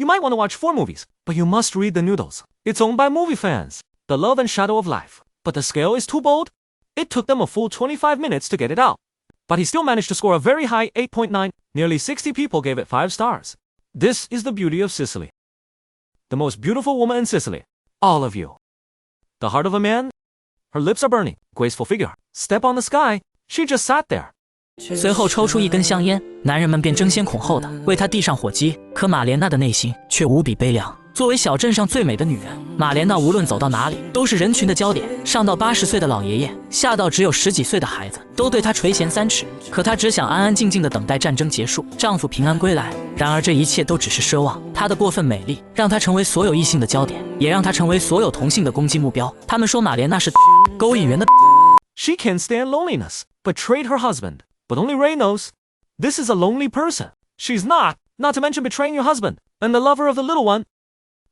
You might want to watch 4 movies, but you must read the noodles. It's owned by movie fans. The Love and Shadow of Life. But the scale is too bold. It took them a full 25 minutes to get it out. But he still managed to score a very high 8.9. Nearly 60 people gave it 5 stars. This is the beauty of Sicily. The most beautiful woman in Sicily. All of you. The heart of a man. Her lips are burning. Graceful figure. Step on the sky. She just sat there. 随后抽出一根香烟，男人们便争先恐后的为她递上火机。可玛莲娜的内心却无比悲凉。作为小镇上最美的女人，玛莲娜无论走到哪里都是人群的焦点。上到80岁的老爷爷，下到只有10几岁的孩子，都对她垂涎3尺。可她只想安安静静的等待战争结束，丈夫平安归来。然而这一切都只是奢望。她的过分美丽让她成为所有异性的焦点，也让她成为所有同性的攻击目标。他们说玛莲娜是勾引人的。She can't stand loneliness, betrayed her husband. But only Ray knows. This is a lonely person. She's not to mention betraying your husband and the lover of the little one.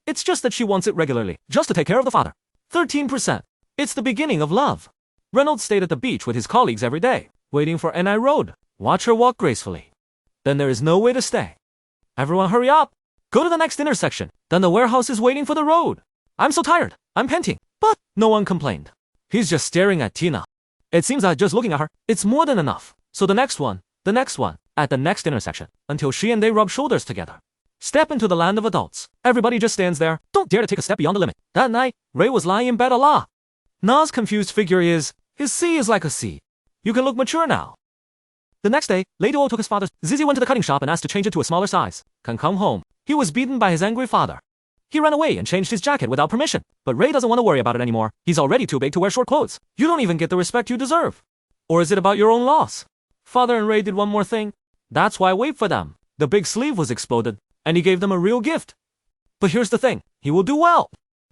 It's just that she wants it regularly, just to take care of the father. 13%. It's the beginning of love. Reynolds stayed at the beach with his colleagues every day, waiting for Ni Road. Watch her walk gracefully. Then there is no way to stay. Everyone hurry up. Go to the next intersection. Then the warehouse is waiting for the road. I'm so tired. I'm panting. But no one complained. He's just staring at Tina. It seems that just looking at her, it's more than enough. So the next one, at the next intersection, until she and they rub shoulders together. Step into the land of adults. Everybody just stands there, don't dare to take a step beyond the limit. That night, Ray was lying in bed alone. Na's confused figure is, his C is like a C. You can look mature now. The next day, Lei Duo took his father's. Zizi went to the cutting shop and asked to change it to a smaller size. Can come home. He was beaten by his angry father. He ran away and changed his jacket without permission. But Ray doesn't want to worry about it anymore. He's already too big to wear short clothes. You don't even get the respect you deserve. Or is it about your own loss? Father and Ray did one more thing. That's why I wait for them. The big sleeve was exploded, and he gave them a real gift. But here's the thing, he will do well.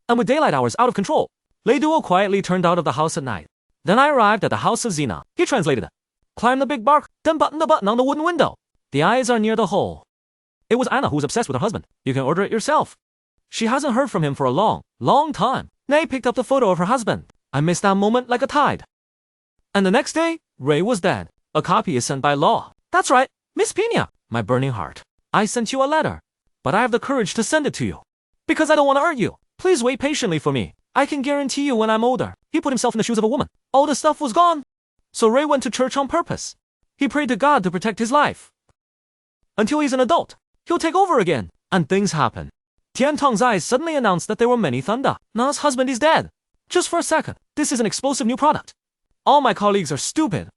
And with daylight hours out of control, Lei Duo quietly turned out of the house at night. Then I arrived at the house of Zena. He translated it. Climb the big bark, then button the button on the wooden window. The eyes are near the hole. It was Anna who was obsessed with her husband. You can order it yourself. She hasn't heard from him for a long time. Nay picked up the photo of her husband. I missed that moment like a tide. And the next day, Ray was dead. A copy is sent by law. That's right, Miss Pina, my burning heart. I sent you a letter, but I have the courage to send it to you. Because I don't want to hurt you. Please wait patiently for me. I can guarantee you when I'm older. He put himself in the shoes of a woman. All the stuff was gone. So Ray went to church on purpose. He prayed to God to protect his life. Until he's an adult, he'll take over again. And things happen. Tian Tong's eyes suddenly announced that there were many thunder. Na's husband is dead. Just for a second, this is an explosive new product. All my colleagues are stupid.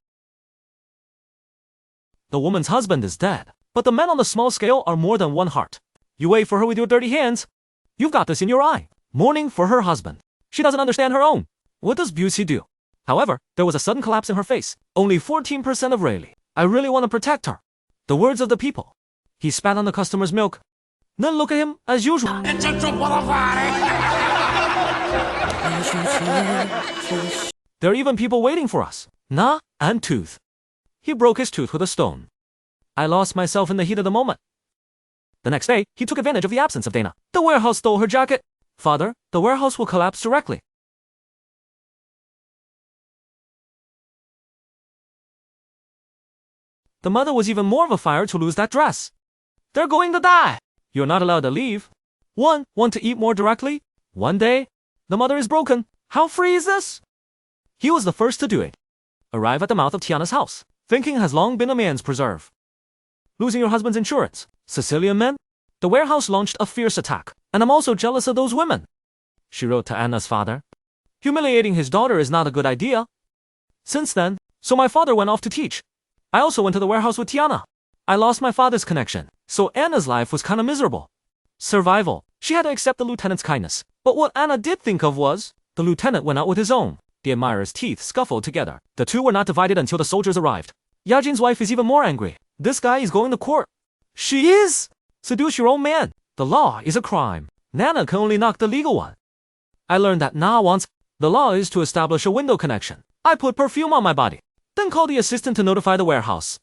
The woman's husband is dead, but the men on the small scale are more than one heart. You wait for her with your dirty hands. You've got this in your eye. Mourning for her husband. She doesn't understand her own. What does Busey do? However, there was a sudden collapse in her face. Only 14% of Rayleigh. I really want to protect her. The words of the people. He spat on the customer's milk. Then look at him as usual. There are even people waiting for us. Na and Tooth. He broke his tooth with a stone. I lost myself in the heat of the moment. The next day, he took advantage of the absence of Dana. The warehouse stole her jacket. Father, the warehouse will collapse directly. The mother was even more of a fire to lose that dress. They're going to die. You're not allowed to leave. Want to eat more directly? One day, the mother is broken. How free is this? He was the first to do it. Arrive at the mouth of Tiana's house. Thinking has long been a man's preserve. Losing your husband's insurance. Sicilian men? The warehouse launched a fierce attack, and I'm also jealous of those women. She wrote to Anna's father. Humiliating his daughter is not a good idea. Since then, so my father went off to teach. I also went to the warehouse with Tiana. I lost my father's connection, so Anna's life was kinda miserable. Survival. She had to accept the lieutenant's kindness. But what Anna did think of was, the lieutenant went out with his own. The admirer's teeth scuffled together. The two were not divided until the soldiers arrived. Yajin's wife is even more angry. This guy is going to court. She is! Seduce your own man. The law is a crime. Nana can only knock the legal one. I learned that Na wants. The law is to establish a window connection. I put perfume on my body. Then call the assistant to notify the warehouse.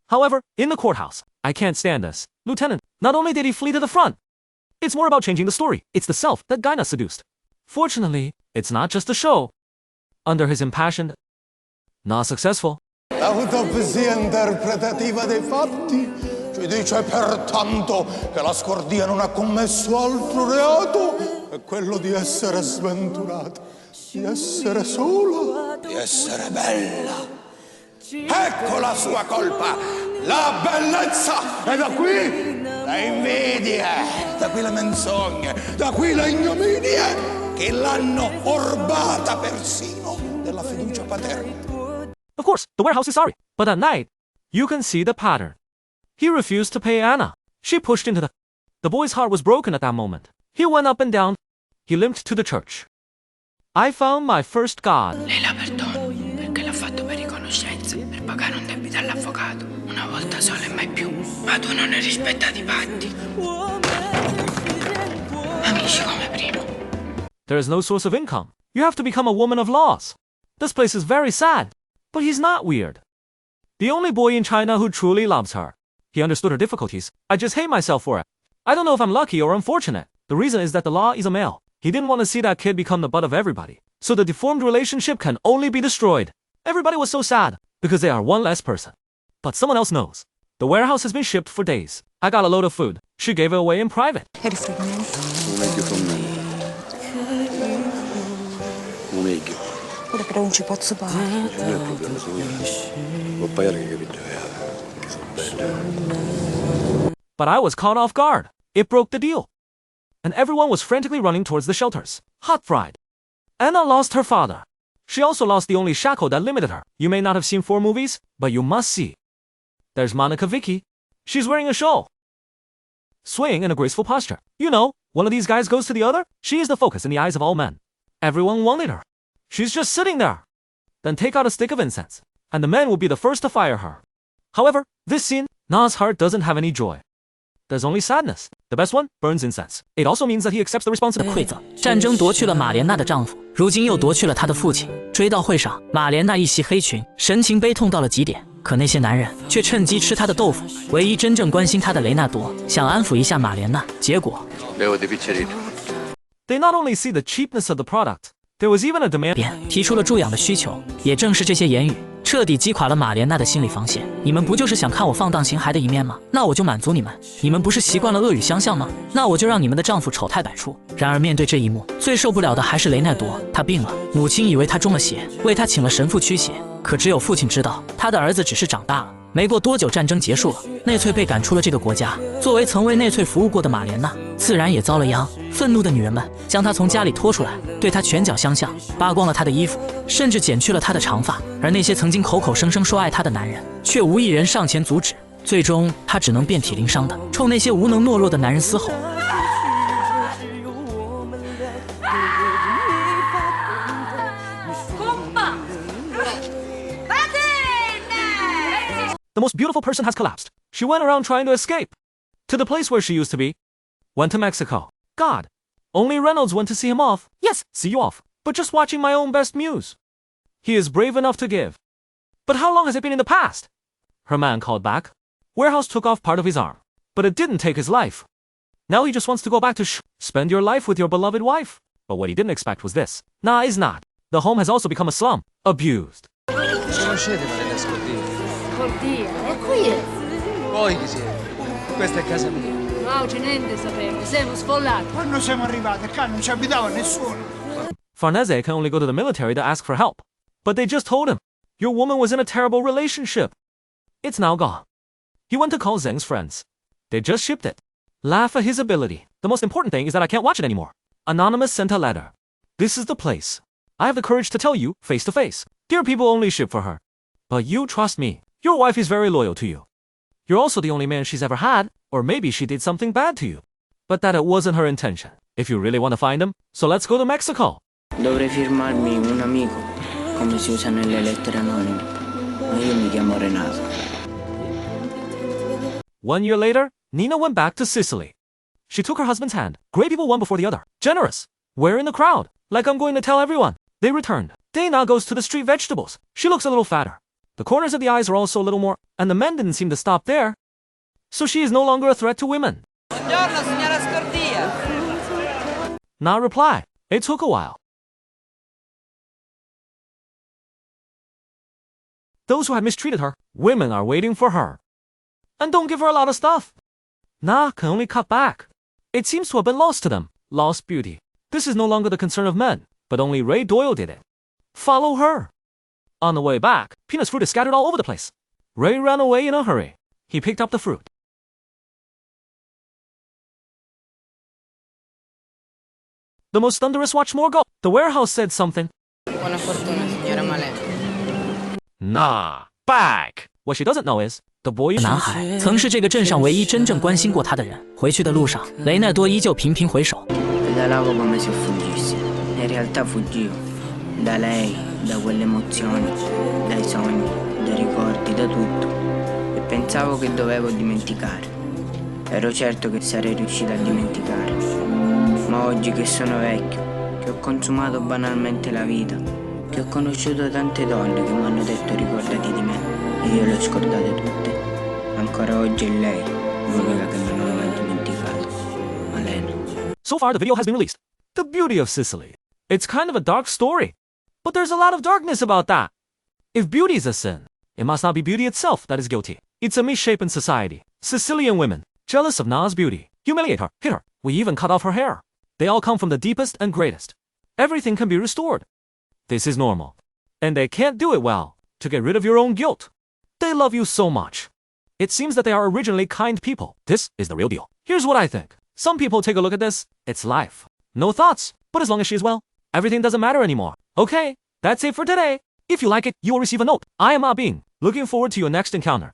However, in the courthouse, I can't stand this. Lieutenant, not only did he flee to the front, it's more about changing the story. It's the self that Gaina seduced. Fortunately, it's not just a show. Under his impassioned, not successful, L'autopsia interpretativa dei fatti ci dice pertanto che la scordia non ha commesso altro reato che quello di essere sventurata, di essere sola, di essere bella. Ecco la sua colpa, la bellezza, e da qui la invidia, da qui le menzogne, da qui le ignominie che l'hanno orbata persino della fiducia paterna. Of course, the warehouse is sorry, but at night, you can see the pattern. He refused to pay Anna. She pushed into the boy's heart was broken at that moment. He went up and down. He limped to the church. I found my first God. Lei la perdona perché l'ha fatto per riconoscenza, per pagare un debito all'avvocato. Una volta sola e mai più. Ma tu non hai rispettato i patti. Amici come prima. There is no source of income. You have to become a woman of laws. This place is very sad, but he's not weird. The only boy in China who truly loves her. He understood her difficulties. I just hate myself for it. I don't know if I'm lucky or unfortunate. The reason is that the law is a male. He didn't want to see that kid become the butt of everybody. So the deformed relationship can only be destroyed. Everybody was so sad, because they are one less person. But someone else knows. The warehouse has been shipped for days. I got a load of food. She gave it away in private. Però non ci posso pagare. But I was caught off guard. It broke the deal. And everyone was frantically running towards the shelters. Hot fried. Anna lost her father. She also lost the only shackle that limited her. You may not have seen 4 movies, but you must see. There's Monica Vicky. She's wearing a shawl, swaying in a graceful posture. You know, one of these guys goes to the other. She is the focus in the eyes of all men. Everyone wanted her. She's just sitting there. Then take out a stick of incense, and the men will be the first to fire her. However, this scene, Na's heart doesn't have any joy. There's only sadness. The best one burns incense. It also means that he accepts the responsibility. 馈赠，战争夺去了玛莲娜的丈夫，如今又夺去了她的父亲。追悼会上，玛莲娜一袭黑裙，神情悲痛到了极点。可那些男人却趁机吃她的豆腐。唯一真正关心她的雷纳多想安抚一下玛莲娜，结果 They not only see the cheapness of the product, there was even a demand. 提出了助养的需求。也正是这些言语，彻底击垮了玛莲娜的心理防线。你们不就是想看我放荡形骸的一面吗？那我就满足你们。你们不是习惯了恶语相向吗？那我就让你们的丈夫丑态百出。然而面对这一幕，最受不了的还是雷奈多。他病了，母亲以为他中了邪，为他请了神父驱邪。可只有父亲知道，他的儿子只是长大了。没过多久，战争结束了，内粹被赶出了这个国家。作为曾为内粹服务过的玛莲娜，自然也遭了殃。愤怒的女人们将她从家里拖出来，对她拳脚相向，扒光了她的衣服，甚至剪去了她的长发。而那些曾经口口声声说爱她的男人，却无一人上前阻止。最终，她只能遍体鳞伤的冲那些无能懦弱的男人嘶吼。The most beautiful person has collapsed. She went around trying to escape. To the place where she used to be. Went to Mexico. God. Only Reynolds went to see him off. Yes, see you off. But just watching my own best muse. He is brave enough to give. But how long has it been in the past? Her man called back. Warehouse took off part of his arm. But it didn't take his life. Now he just wants to go back to spend your life with your beloved wife. But what he didn't expect was this. Nah, is not. The home has also become a slum. Abused. Conoscete Marina Scordia? Scordia? E qui è? Voi chi siete? Questa è casa mia. No, c'è niente sapevo, siamo sfollati. Quando siamo arrivati qua non ci abitava nessuno. Farnese can only go to the military to ask for help. But they just told him, your woman was in a terrible relationship. It's now gone. He went to call Zheng's friends. They just shipped it. Laugh at his ability. The most important thing is that I can't watch it anymore. Anonymous sent a letter. This is the place. I have the courage to tell you, face to face. Dear people only ship for her. But you trust me. Your wife is very loyal to you. You're also the only man she's ever had, or maybe she did something bad to you. But that it wasn't her intention. If you really want to find him, so let's go to Mexico. Dovrei firmarmi un amico, come si usa nelle lettere anonime. Ma io mi chiamo Renado. 1 year later, Nina went back to Sicily. She took her husband's hand. Great people one before the other. Generous. We're in the crowd. Like I'm going to tell everyone. They returned. Dana goes to the street vegetables. She looks a little fatter. The corners of the eyes are also a little more, and the men didn't seem to stop there. So she is no longer a threat to women. Buongiorno, signora Scordia. Not reply. It took a while. those who had mistreated her, women are waiting for her. And don't give her a lot of stuff. Nah, can only cut back. It seems to have been lost to them. Lost beauty. This is no longer the concern of men, but only Ray Doyle did it. Follow her. On the way back, Peanut's fruit is scattered all over the place. Ray ran away in a hurry. He picked up the fruit. The most thunderous watched more go. The warehouse said something. Buona fortuna, signora Malena. Nah, back. What she doesn't know is, the boy 男孩曾是这个镇上唯一真正关心过他的人。回去的路上，雷奈多依旧频频回首。 Pedalavo come se fuggissi. In realtà fuggivo. Da lei, da quelle emozioni, dai sogni, dai ricordi, da tutto. E pensavo che dovevo dimenticare. Ero certo che sarei riuscita a dimenticare. Ma oggi che sono vecchio, che ho consumato banalmente la vita, che ho conosciuto tante donne che mi hanno detto ricordati di me, e io le ho scordate tutte. Ancora oggi è lei, l'unica che non ho mai dimenticato. Malena. So far, the video has been released. The Beauty of Sicily. It's kind of a dark story. But there's a lot of darkness about that. If beauty is a sin, it must not be beauty itself that is guilty. It's a misshapen society. Sicilian women, jealous of Na's beauty, humiliate her, hit her. We even cut off her hair. They all come from the deepest and greatest. Everything can be restored. This is normal. And they can't do it well. To get rid of your own guilt. They love you so much. It seems that they are originally kind people. This is the real deal. Here's what I think. Some people take a look at this. It's life. No thoughts. But as long as she is well, everything doesn't matter anymore. Okay, that's it for today. If you like it, you will receive a note. I am Ah Bing. Looking forward to your next encounter.